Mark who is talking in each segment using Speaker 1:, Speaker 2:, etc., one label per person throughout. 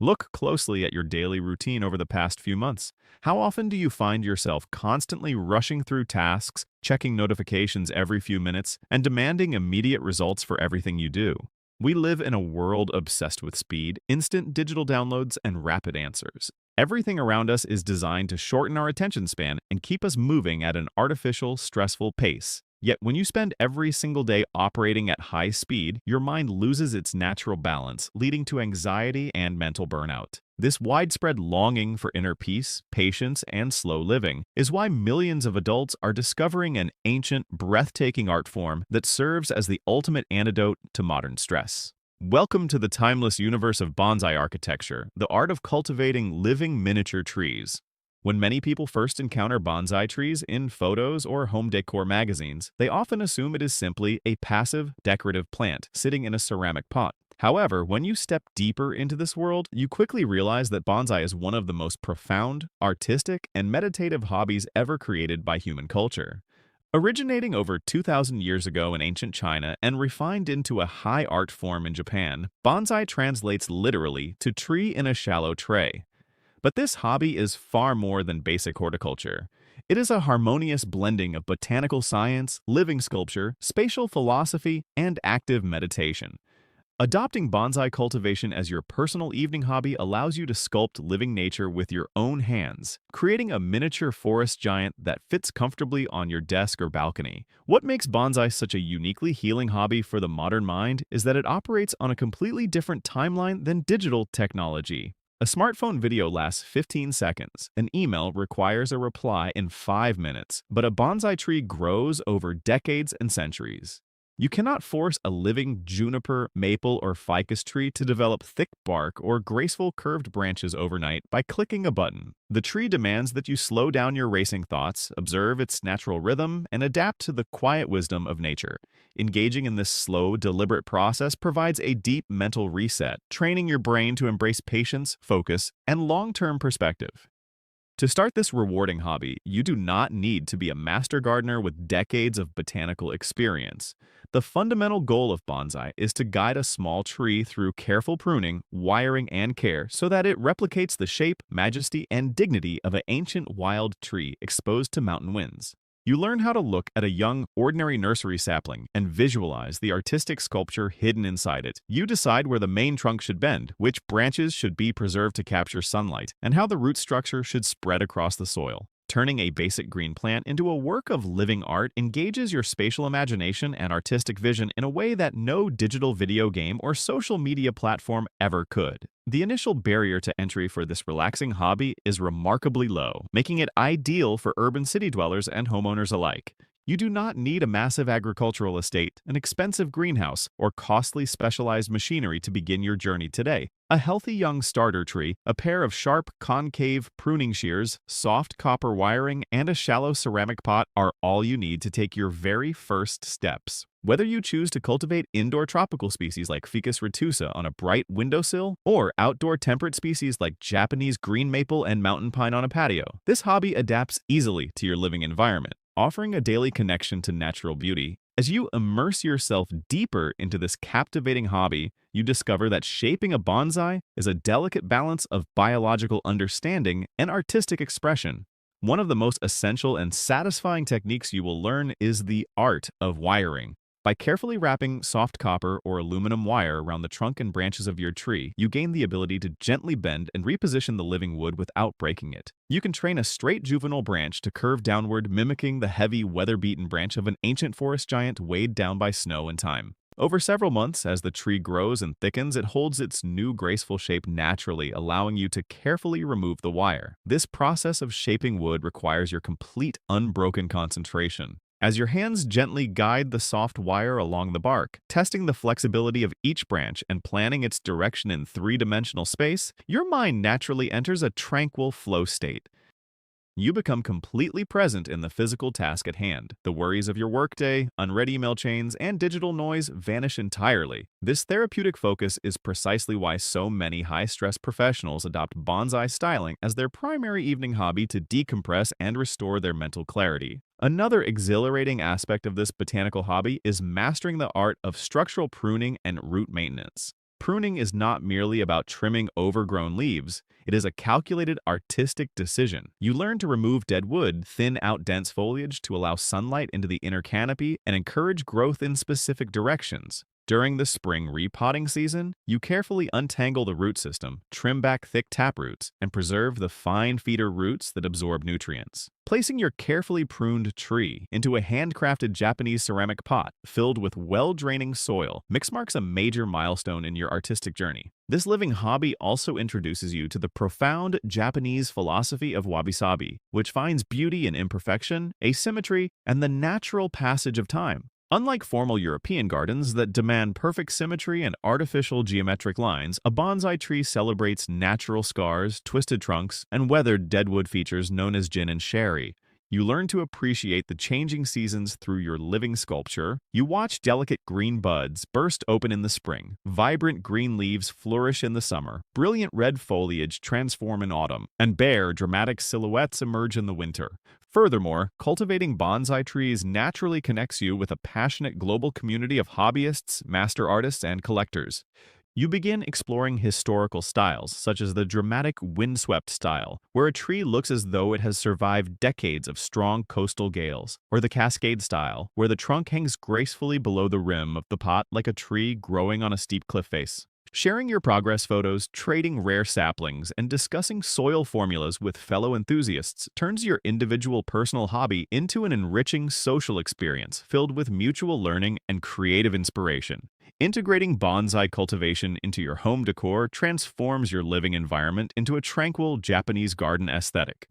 Speaker 1: Look closely at your daily routine over the past few months. How often do you find yourself constantly rushing through tasks, checking notifications every few minutes, and demanding immediate results for everything you do? We live in a world obsessed with speed, instant digital downloads, and rapid answers. Everything around us is designed to shorten our attention span and keep us moving at an artificial, stressful pace. Yet when you spend every single day operating at high speed, your mind loses its natural balance, leading to anxiety and mental burnout. This widespread longing for inner peace, patience, and slow living is why millions of adults are discovering an ancient, breathtaking art form that serves as the ultimate antidote to modern stress. Welcome to the timeless universe of bonsai architecture, the art of cultivating living miniature trees. When many people first encounter bonsai trees in photos or home decor magazines, they often assume it is simply a passive, decorative plant sitting in a ceramic pot. However, when you step deeper into this world, you quickly realize that bonsai is one of the most profound, artistic, and meditative hobbies ever created by human culture. Originating over 2,000 years ago in ancient China and refined into a high art form in Japan, bonsai translates literally to tree in a shallow tray. But this hobby is far more than basic horticulture. It is a harmonious blending of botanical science, living sculpture, spatial philosophy, and active meditation. Adopting bonsai cultivation as your personal evening hobby allows you to sculpt living nature with your own hands, creating a miniature forest giant that fits comfortably on your desk or balcony. What makes bonsai such a uniquely healing hobby for the modern mind is that it operates on a completely different timeline than digital technology. A smartphone video lasts 15 seconds. An email requires a reply in 5 minutes, but a bonsai tree grows over decades and centuries. You cannot force a living juniper, maple, or ficus tree to develop thick bark or graceful curved branches overnight by clicking a button. The tree demands that you slow down your racing thoughts, observe its natural rhythm, and adapt to the quiet wisdom of nature. Engaging in this slow, deliberate process provides a deep mental reset, training your brain to embrace patience, focus, and long-term perspective. To start this rewarding hobby, you do not need to be a master gardener with decades of botanical experience. The fundamental goal of bonsai is to guide a small tree through careful pruning, wiring, and care so that it replicates the shape, majesty, and dignity of an ancient wild tree exposed to mountain winds. You learn how to look at a young, ordinary nursery sapling and visualize the artistic sculpture hidden inside it. You decide where the main trunk should bend, which branches should be preserved to capture sunlight, and how the root structure should spread across the soil. Turning a basic green plant into a work of living art engages your spatial imagination and artistic vision in a way that no digital video game or social media platform ever could. The initial barrier to entry for this relaxing hobby is remarkably low, making it ideal for urban city dwellers and homeowners alike. You do not need a massive agricultural estate, an expensive greenhouse, or costly specialized machinery to begin your journey today. A healthy young starter tree, a pair of sharp, concave pruning shears, soft copper wiring, and a shallow ceramic pot are all you need to take your very first steps. Whether you choose to cultivate indoor tropical species like Ficus Retusa on a bright windowsill, or outdoor temperate species like Japanese green maple and mountain pine on a patio, this hobby adapts easily to your living environment, offering a daily connection to natural beauty. As you immerse yourself deeper into this captivating hobby, you discover that shaping a bonsai is a delicate balance of biological understanding and artistic expression. One of the most essential and satisfying techniques you will learn is the art of wiring. By carefully wrapping soft copper or aluminum wire around the trunk and branches of your tree, you gain the ability to gently bend and reposition the living wood without breaking it. You can train a straight juvenile branch to curve downward, mimicking the heavy, weather-beaten branch of an ancient forest giant weighed down by snow and time. Over several months, as the tree grows and thickens, it holds its new graceful shape naturally, allowing you to carefully remove the wire. This process of shaping wood requires your complete, unbroken concentration. As your hands gently guide the soft wire along the bark, testing the flexibility of each branch and planning its direction in three-dimensional space, your mind naturally enters a tranquil flow state. You become completely present in the physical task at hand. The worries of your workday, unread email chains, and digital noise vanish entirely. This therapeutic focus is precisely why so many high-stress professionals adopt bonsai styling as their primary evening hobby to decompress and restore their mental clarity. Another exhilarating aspect of this botanical hobby is mastering the art of structural pruning and root maintenance. Pruning is not merely about trimming overgrown leaves. It is a calculated artistic decision. You learn to remove dead wood, thin out dense foliage to allow sunlight into the inner canopy, and encourage growth in specific directions. During the spring repotting season, you carefully untangle the root system, trim back thick taproots, and preserve the fine feeder roots that absorb nutrients. Placing your carefully pruned tree into a handcrafted Japanese ceramic pot filled with well-draining soil marks a major milestone in your artistic journey. This living hobby also introduces you to the profound Japanese philosophy of wabi-sabi, which finds beauty in imperfection, asymmetry, and the natural passage of time. Unlike formal European gardens that demand perfect symmetry and artificial geometric lines, a bonsai tree celebrates natural scars, twisted trunks, and weathered deadwood features known as jin and sheri. You learn to appreciate the changing seasons through your living sculpture. You watch delicate green buds burst open in the spring, vibrant green leaves flourish in the summer, brilliant red foliage transform in autumn, and bare, dramatic silhouettes emerge in the winter. Furthermore, cultivating bonsai trees naturally connects you with a passionate global community of hobbyists, master artists, and collectors. You begin exploring historical styles, such as the dramatic windswept style, where a tree looks as though it has survived decades of strong coastal gales, or the cascade style, where the trunk hangs gracefully below the rim of the pot like a tree growing on a steep cliff face. Sharing your progress photos, trading rare saplings, and discussing soil formulas with fellow enthusiasts turns your individual personal hobby into an enriching social experience filled with mutual learning and creative inspiration. Integrating bonsai cultivation into your home decor transforms your living environment into a tranquil Japanese garden aesthetic.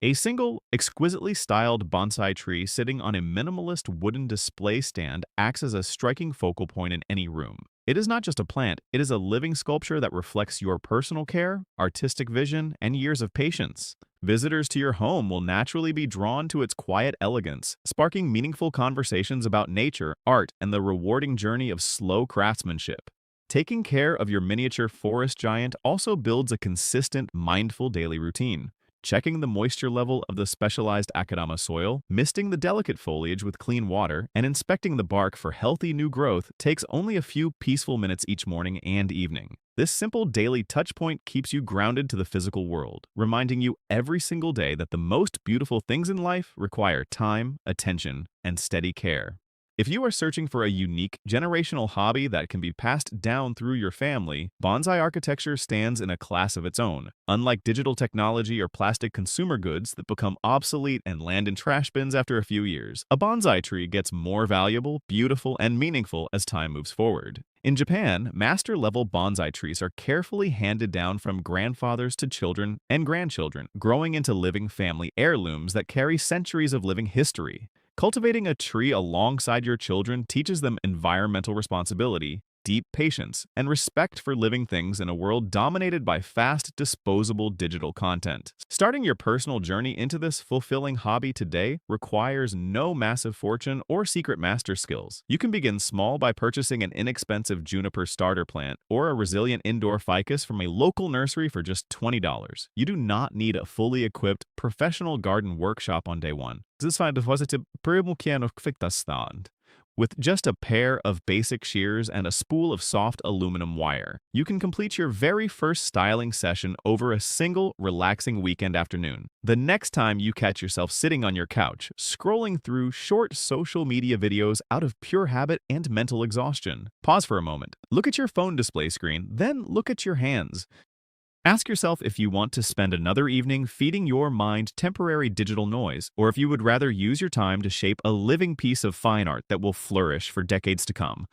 Speaker 1: A single, exquisitely styled bonsai tree sitting on a minimalist wooden display stand acts as a striking focal point in any room. It is not just a plant, it is a living sculpture that reflects your personal care, artistic vision, and years of patience. Visitors to your home will naturally be drawn to its quiet elegance, sparking meaningful conversations about nature, art, and the rewarding journey of slow craftsmanship. Taking care of your miniature forest giant also builds a consistent, mindful daily routine. Checking the moisture level of the specialized Akadama soil, misting the delicate foliage with clean water, and inspecting the bark for healthy new growth takes only a few peaceful minutes each morning and evening. This simple daily touchpoint keeps you grounded to the physical world, reminding you every single day that the most beautiful things in life require time, attention, and steady care. If you are searching for a unique, generational hobby that can be passed down through your family, bonsai architecture stands in a class of its own. Unlike digital technology or plastic consumer goods that become obsolete and land in trash bins after a few years, a bonsai tree gets more valuable, beautiful, and meaningful as time moves forward. In Japan, master-level bonsai trees are carefully handed down from grandfathers to children and grandchildren, growing into living family heirlooms that carry centuries of living history. Cultivating a tree alongside your children teaches them environmental responsibility, deep patience, and respect for living things in a world dominated by fast, disposable digital content. Starting your personal journey into this fulfilling hobby today requires no massive fortune or secret master skills. You can begin small by purchasing an inexpensive juniper starter plant or a resilient indoor ficus from a local nursery for just $20. You do not need a fully equipped professional garden workshop on day one. With just a pair of basic shears and a spool of soft aluminum wire, you can complete your very first styling session over a single, relaxing weekend afternoon. The next time you catch yourself sitting on your couch, scrolling through short social media videos out of pure habit and mental exhaustion, pause for a moment, look at your phone display screen, then look at your hands. Ask yourself if you want to spend another evening feeding your mind temporary digital noise, or if you would rather use your time to shape a living piece of fine art that will flourish for decades to come.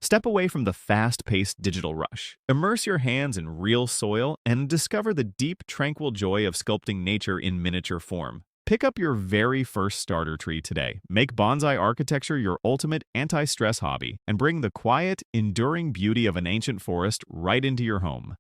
Speaker 1: Step away from the fast-paced digital rush. Immerse your hands in real soil and discover the deep, tranquil joy of sculpting nature in miniature form. Pick up your very first starter tree today. Make bonsai architecture your ultimate anti-stress hobby and bring the quiet, enduring beauty of an ancient forest right into your home.